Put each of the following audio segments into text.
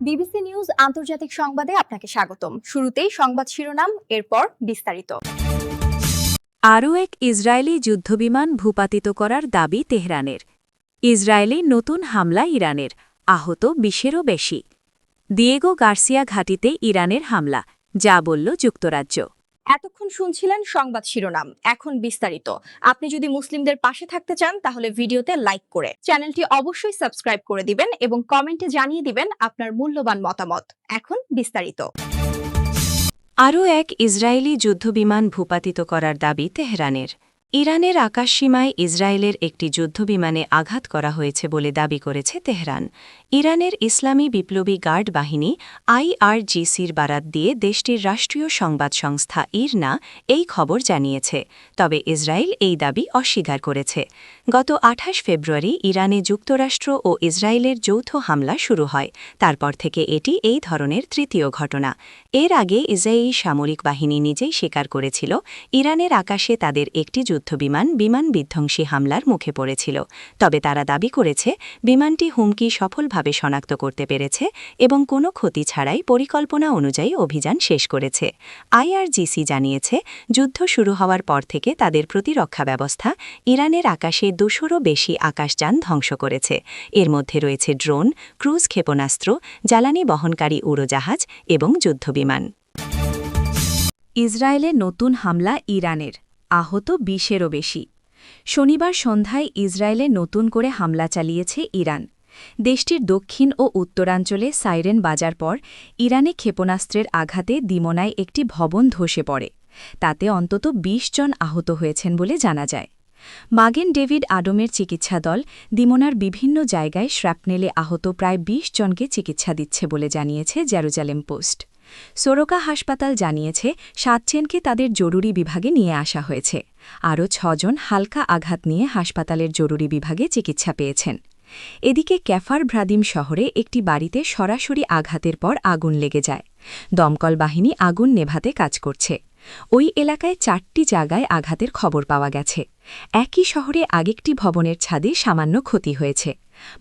BBC news আন্তর্জাতিক সংবাদে আপনাকে স্বাগতম। শুরুতেই সংবাদ শিরোনাম, এরপর বিস্তারিত। আরও এক ইসরায়েলি যুদ্ধবিমান ভূপাতিত করার দাবি তেহরানের। ইসরায়েলি নতুন হামলা ইরানের, আহত ২০-এরও বেশি। দিয়েগো গার্সিয়া ঘাঁটিতে ইরানের হামলা, যা বলল যুক্তরাজ্য। এতক্ষণ শুনছিলেন সংবাদ শিরোনাম, এখন বিস্তারিত। আপনি যদি মুসলিমদের পাশে থাকতে চান তাহলে ভিডিওতে লাইক করে চ্যানেলটি অবশ্যই সাবস্ক্রাইব করে দিবেন এবং কমেন্টে জানিয়ে দিবেন আপনার মূল্যবান মতামত। এখন বিস্তারিত। আরও এক ইসরায়েলি যুদ্ধবিমান ভূপাতিত করার দাবি তেহরানের। ইরানের আকাশসীমায় ইসরায়েলের একটি যুদ্ধবিমানে আঘাত করা হয়েছে বলে দাবি করেছে তেহরান। ইরানের ইসলামী বিপ্লবী গার্ড বাহিনী IRGCর বারাত দিয়ে দেশটির রাষ্ট্রীয় সংবাদ সংস্থা ইরনা এই খবর জানিয়েছে, তবে ইসরায়েল এই দাবি অস্বীকার করেছে। গত ২৮ ফেব্রুয়ারি ইরানে যুক্তরাষ্ট্র ও ইসরায়েলের যৌথ হামলা শুরু হয়। তারপর থেকে এটি এই ধরনের তৃতীয় ঘটনা। এর আগে ইসরায়েলি সামরিক বাহিনী নিজেই স্বীকার করেছিল ইরানের আকাশে তাদের একটি যুদ্ধবিমান বিধ্বংসী হামলার মুখে পড়েছিল, তবে তারা দাবি করেছে বিমানটি হুমকি সফলভাবে শনাক্ত করতে পেরেছে এবং কোনো ক্ষতি ছাড়াই পরিকল্পনা অনুযায়ী অভিযান শেষ করেছে। IRGC জানিয়েছে যুদ্ধ শুরু হওয়ার পর থেকে তাদের প্রতিরক্ষা ব্যবস্থা ইরানের আকাশে ২০০-রও বেশি আকাশযান ধ্বংস করেছে। এর মধ্যে রয়েছে ড্রোন, ক্রুজ ক্ষেপণাস্ত্র, জ্বালানি বহনকারী উড়োজাহাজ এবং যুদ্ধবিমান। ইসরায়েলে নতুন হামলা ইরানের, আহত ২০-এরও বেশি। শনিবার সন্ধ্যায় ইসরায়েলে নতুন করে হামলা চালিয়েছে ইরান। দেশটির দক্ষিণ ও উত্তরাঞ্চলে সাইরেন বাজার পর ইরানে ক্ষেপণাস্ত্রের আঘাতে দিমোনায় একটি ভবন ধসে পড়ে। তাতে অন্তত ২০ জন আহত হয়েছেন বলে জানা যায়। মাগেন ডেভিড আডমের চিকিৎসা দল দিমোনার বিভিন্ন জায়গায় শ্র্যাপনেলে আহত প্রায় ২০ জনকে চিকিৎসা দিচ্ছে বলে জানিয়েছে জেরুজালেম পোস্ট। সোরোকা হাসপাতাল জানিয়েছে ৭ জনকে তাদের জরুরি বিভাগে নিয়ে আসা হয়েছে। আরও ৬ জন হালকা আঘাত নিয়ে হাসপাতালের জরুরি বিভাগে চিকিৎসা পেয়েছেন। এদিকে ক্যাফার ভ্রাদিম শহরে একটি বাড়িতে সরাসরি আঘাতের পর আগুন লেগে যায়। দমকল বাহিনী আগুন নেভাতে কাজ করছে। ওই এলাকায় ৪টি জায়গায় আঘাতের খবর পাওয়া গেছে। একই শহরে আরেকটি ভবনের ছাদে সামান্য ক্ষতি হয়েছে।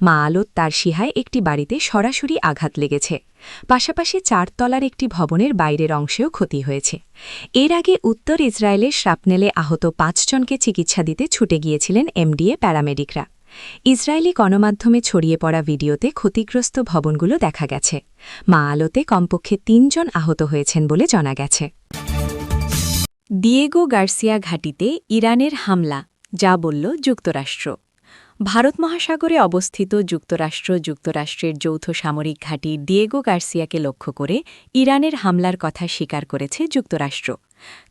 মাআলত তার সিহায় একটি বাড়িতে সরাসরি আঘাত লেগেছে। পাশাপাশি ৪ তলার একটি ভবনের বাইরের অংশেও ক্ষতি হয়েছে। এর আগে উত্তর ইসরায়েলের শ্রাপনেলে আহত ৫ জনকে চিকিৎসা দিতে ছুটে গিয়েছিলেন MDA প্যারামেডিকরা। ইসরায়েলি গণমাধ্যমে ছড়িয়ে পড়া ভিডিওতে ক্ষতিগ্রস্ত ভবনগুলো দেখা গেছে। মাআলতে কমপক্ষে ৩ জন আহত হয়েছেন বলে জানা গেছে। দিয়েগো গার্সিয়া ঘাঁটিতে ইরানের হামলা, যা বলল যুক্তরাষ্ট্র। ভারত মহাসাগরে অবস্থিত যুক্তরাষ্ট্রের যৌথ সামরিক ঘাঁটি দিয়েগো গার্সিয়াকে লক্ষ্য করে ইরানের হামলার কথা স্বীকার করেছে যুক্তরাষ্ট্র।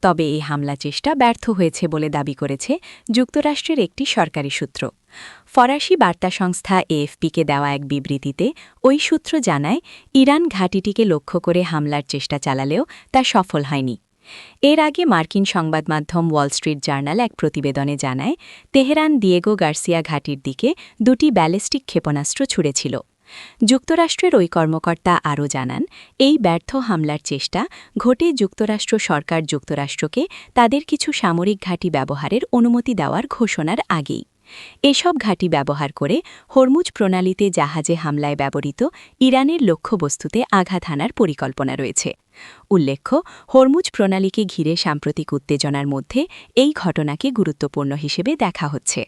তবে এই হামলা চেষ্টা ব্যর্থ হয়েছে বলে দাবি করেছে যুক্তরাষ্ট্রের একটি সরকারি সূত্র। ফরাসি বার্তা সংস্থা AFPকে দেওয়া এক বিবৃতিতে ওই সূত্র জানায় ইরান ঘাঁটিটিকে লক্ষ্য করে হামলার চেষ্টা চালালেও তা সফল হয়নি। এর আগে মার্কিন সংবাদমাধ্যম ওয়াল স্ট্রিট জার্নাল এক প্রতিবেদনে জানায় তেহরান দিয়েগো গার্সিয়া ঘাঁটির দিকে ২টি ব্যালিস্টিক ক্ষেপণাস্ত্র ছুড়েছিল। যুক্তরাষ্ট্রের ওই কর্মকর্তা আরও জানান এই ব্যর্থ হামলার চেষ্টা ঘটে যুক্তরাষ্ট্র সরকার যুক্তরাষ্ট্রকে তাদের কিছু সামরিক ঘাঁটি ব্যবহারের অনুমতি দেওয়ার ঘোষণার আগেই। এসব ঘাঁটি ব্যবহার করে হরমুজ প্রণালীতে জাহাজে হামলায় ব্যবহৃত ইরানের লক্ষ্যবস্তুতে আঘাত হানার পরিকল্পনা রয়েছে। উল্লেখ্য, হরমুজ প্রণালীকে ঘিরে সাম্প্রতিক উত্তেজনার মধ্যে এই ঘটনাকে গুরুত্বপূর্ণ হিসেবে দেখা হচ্ছে।